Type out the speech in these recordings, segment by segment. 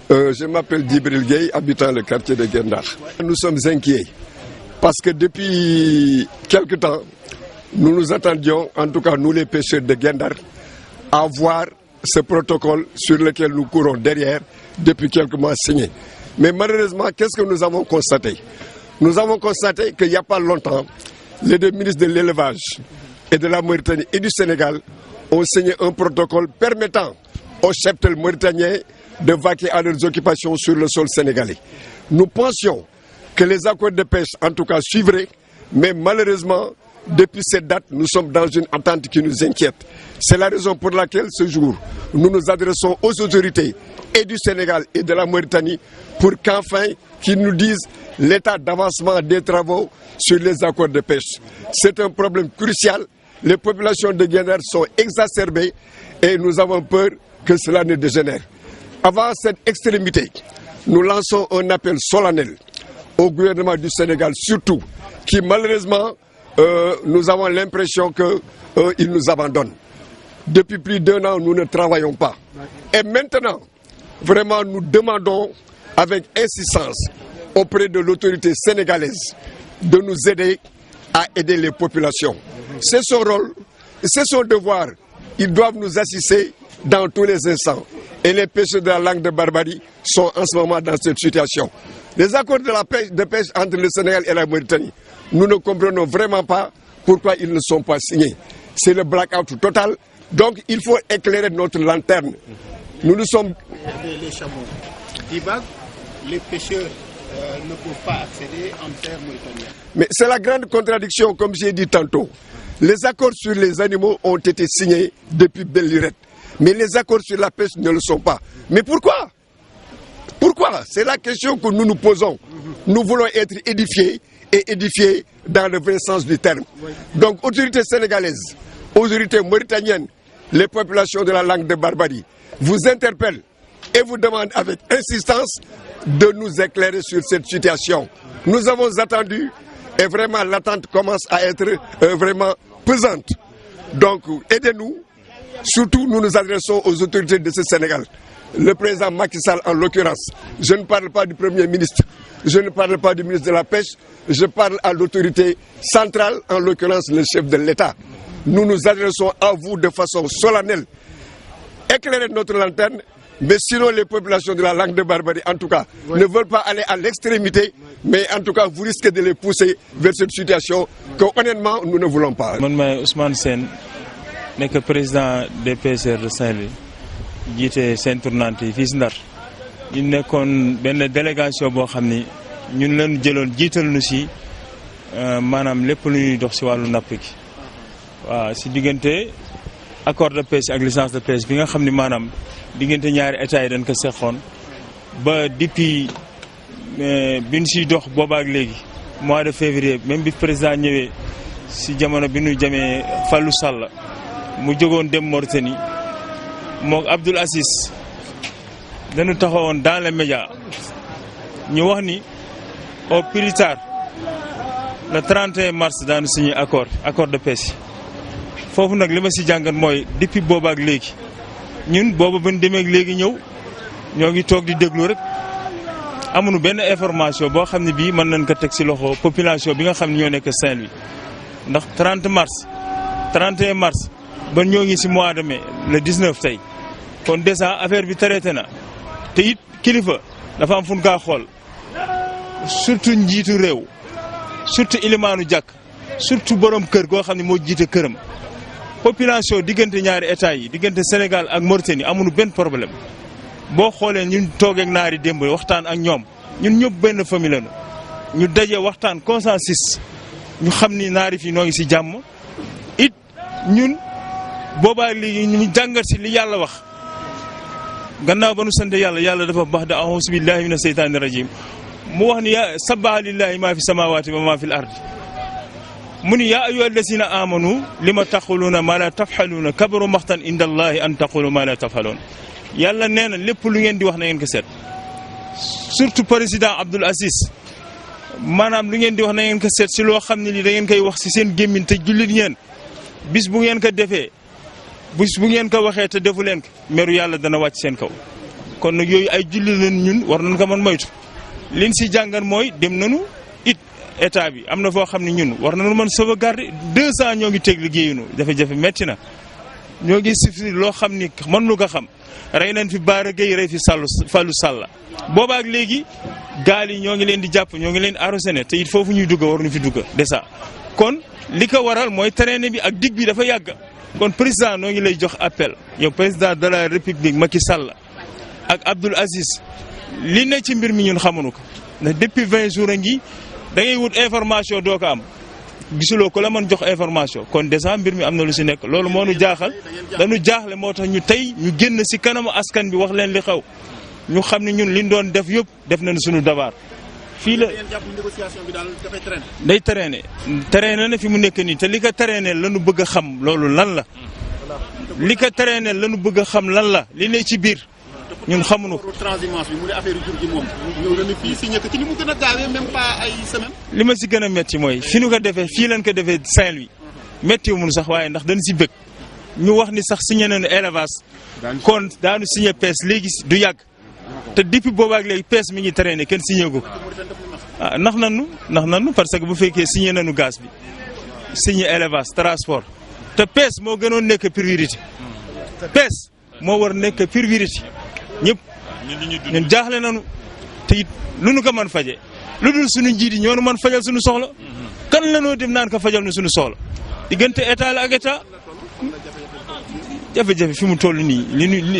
Je m'appelle Djibril Gueye, habitant le quartier de Guet-Ndar. Nous sommes inquiets parce que depuis quelque temps, nous nous attendions, en tout cas nous les pêcheurs de Guet-Ndar, à voir ce protocole sur lequel nous courons derrière depuis quelques mois signé. Mais malheureusement, qu'est-ce que nous avons constaté? Nous avons constaté qu'il n'y a pas longtemps, les deux ministres de l'élevage et de la Mauritanie et du Sénégal ont signé un protocole permettant aux cheptels mauritaniens de vaquer à leurs occupations sur le sol sénégalais. Nous pensions que les accords de pêche, en tout cas, suivraient, mais malheureusement, depuis cette date, nous sommes dans une attente qui nous inquiète. C'est la raison pour laquelle, ce jour, nous nous adressons aux autorités et du Sénégal et de la Mauritanie pour qu'enfin, qu'ils nous disent l'état d'avancement des travaux sur les accords de pêche. C'est un problème crucial. Les populations de Guet-Ndar sont exacerbées et nous avons peur que cela ne dégénère. Avant cette extrémité, nous lançons un appel solennel au gouvernement du Sénégal, surtout, qui malheureusement, nous avons l'impression qu'il nous abandonne. Depuis plus d'1 an, nous ne travaillons pas. Et maintenant, vraiment, nous demandons avec insistance auprès de l'autorité sénégalaise de nous aider à aider les populations. C'est son rôle, c'est son devoir. Ils doivent nous assister dans tous les instants. Et les pêcheurs de la langue de Barbarie sont en ce moment dans cette situation. Les accords de pêche entre le Sénégal et la Mauritanie, nous ne comprenons vraiment pas pourquoi ils ne sont pas signés. C'est le blackout total. Donc il faut éclairer notre lanterne. Nous sommes... Les chameaux. Dibag, les pêcheurs ne peuvent pas accéder en terre mauritanienne. Mais c'est la grande contradiction, comme j'ai dit tantôt. Les accords sur les animaux ont été signés depuis belle lurette. Mais les accords sur la pêche ne le sont pas. Mais pourquoi? Pourquoi? C'est la question que nous nous posons. Nous voulons être édifiés et édifiés dans le vrai sens du terme. Donc, autorités sénégalaises, autorités mauritaniennes, les populations de la langue de Barbarie vous interpellent et vous demandent avec insistance de nous éclairer sur cette situation. Nous avons attendu et vraiment l'attente commence à être vraiment pesante. Donc, aidez-nous. Surtout, nous nous adressons aux autorités de ce Sénégal. Le président Macky Sall, en l'occurrence. Je ne parle pas du Premier ministre, je ne parle pas du ministre de la Pêche, je parle à l'autorité centrale, en l'occurrence le chef de l'État. Nous nous adressons à vous de façon solennelle. Éclairez notre lanterne, mais sinon les populations de la langue de Barbarie, en tout cas, ne veulent pas aller à l'extrémité, mais en tout cas, vous risquez de les pousser vers cette situation que, honnêtement, nous ne voulons pas. Mon nom est Ousmane Sen. Nekk président des pêcheurs de Saint-Louis jiite seen tournante yi fii si Ndar ñu nekkoon benn délégation boo xam ni ñun leen jëloon jiital nu si maanaam lépp lu ñuy dox si wàllu napp gi waaw si diggante accord de pêche ak licence de pêche bi nga xam ni maanaam diggante ñaari état yi dañ ko seqoon ba depuis bi ñu siy dox boobaak léegi mois de février même bi président ñëwee si jamono bi ñu jamee Fallou Sall mu jógoon dem Mauritanie mook Abdoul Aziz dañu taxawoon dans les médias ñu wax ni au plus tard le 31 mars daanu signé accord de pêche foofu nag li ma si jàngat mooy depuis booba ak léegi ñun booba ba ñu demee ak léegi ñëw ñoo ngi toog di déglu rek amuñu benn information boo xam ne bii mën nañ ko teg si loxo population bi nga xam ne ñoo nekk Saint-Louis ndax 31 mars ba ñoo ngi si mois de mai le 19 tey kon déjà affaire bi traité na te it kilifa dafa am fu ñu kaa xool surtout njiitu réew surtout ilimaanu jàkk surtout borom kër goo xam ne moo jiite këram population diggante ñaari état yi diggante Sénégal ak Mauritanie amuñu benn problème boo xoolee ñun toog ak naari démb waxtaan ak ñoom ñun ñëpp benn famille lañu ñu daje waxtaan consensus ñu xam ni naari fii noo ngi si jàmm it ñun boobaa léegi ñu jàngat si li yàlla wax gannaaw ba nu sant yàlla dafa baax da a'uuzu billahi mina seytaani rajim mu wax ni ya sabbaha lillahi maa fi samawati wa maa fi l ardi mu ni yaa ayyuha allazina amanu lima taquluna ma la taf'aluna kabaru maxtan inda allahi an taqulu ma la taf'alun yàlla nee na lépp lu ngeen di wax na ngeen ko seet surtout président Abdoul Aziz maanaam lu ngeen di wax na ngeen ko seet si loo xam ne li da ngeen koy wax si seen gémmiñ te jullit ngeen bis bu ngeen ko defee bis bu ngeen ko waxee te defu leen ko meru yàlla dana wàcc seen kaw kon nag yooyu ay julli leen ñun war nañ ko mën moytu liñ si jàngan mooy dem nañu it état bi am na foo xam ne ñun war nañu mën sauvegarder 2 ans ñoo ngi teg liggéeyunu jafe-jafe metti na ñoo ngi sifri loo xam ni mën nu ko xam rey nañ fi Baara Gueye rey fi Fallou Sall boobaak léegi gaal yi ñoo ngi leen di jàpp ñoo ngi leen di arrosé te it foofu ñuy dugg waruñu fi dugg déjà kon li ko waral mooy traîner bi ak dig bi dafa yàgg kon président noo ngi lay jox appel yow président de la république Macky Sall ak Abdoul Aziz li ne ci mbir mi ñun xamuñu ko ndax depuis 20 jours a ngi da ngay wut information doo ko am gisuloo ko la mën jox information kon déjà mbir mi am na lu si nekk loolu moo nu jaaxal dañu jaaxle moo tax ñu tey ñu génn si kanamu askan bi wax leen li xew ñu xam ne ñun liñ doon def yëpp def nañu suñu dabaar fii la day traîner na fi mu nekk nii te li ko traîner lañu bëgg a xam loolu lan la li ko traîner lañu bëgg a xam lan la li ne ci biir ñun xamuñu ko. transhumance bi mu ne affaire jur gi moom ñëw nañu fii signé ko ci ni mu gën a gaawee même pas ay semaine. li ma si gën a métti mooy fi ñu ko defee fii lañ ko defee Saint-Louis métti wu mun sax waaye ndax dañ si bëgg ñu wax ni sax signé nañu élevage kon daanu signé pêche léegi du yàgg te depuis boobaak léegi pêche mi ngi traîné kenn signé ko ah nax nañu parce que bu fekkee signé nañu gaz bi signé élevage transport te pêche moo gënoon nekk priorité pêche moo war nekk priorité ñëpp ñun jaaxle nañu te it lu nu ko mën faje lu dul suñu njiit yi ñoo nu mën fajal suñu soxla kan la noo dem naan ko fajal na suñu soxla diggante état la ak état jafe-jafe fi mu toll nii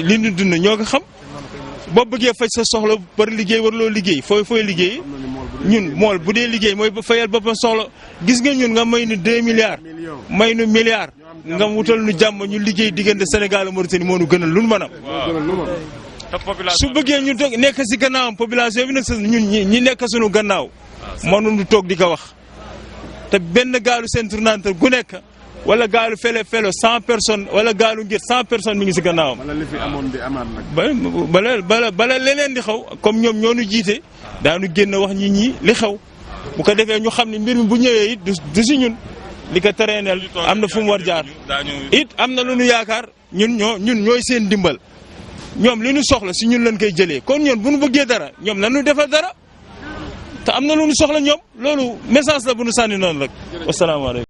li ñu dund ñoo ko xam boo bëggee faj sa soxla bari liggéey warloo liggéey fooy liggéey ñun mool bu dee liggéey mooy fayal boppam soxla gis nga ñun nga may nu 2 milliards may nu milliards nga wutal nu jàmm ñu liggéey diggante Sénégal ak Mauritanie moo nu gënal lu nu mën a su bëggee ñu toog nekk si gannaawam population bi nag ñun ñi nekk suñu gannaaw mënuñu toog di ko wax te benn gaalu seen tournante gu nekk wala gaalu fele 100 personnes wala gaalu ngir 100 personnes mi ngi si gannaawam. wala li fi amoon di amaat nag. bala leneen di xaw comme ñoom ñoo nu jiite daanu génn wax ñi li xew bu ko defee ñu xam ne mbir mi bu ñëwee it du si ñun li ko tereeneel am na fu mu war jaar it am na lu ñu yaakaar ñun ñooy seen dimbal. ñoom li ñu soxla si ñun lañ koy jëlee kon ñoom bu ñu bëggee dara ñoom nañu defal dara te am na lu ñu soxla ñoom loolu message la bu ñu sànni noonu rek wasalaamaaleykum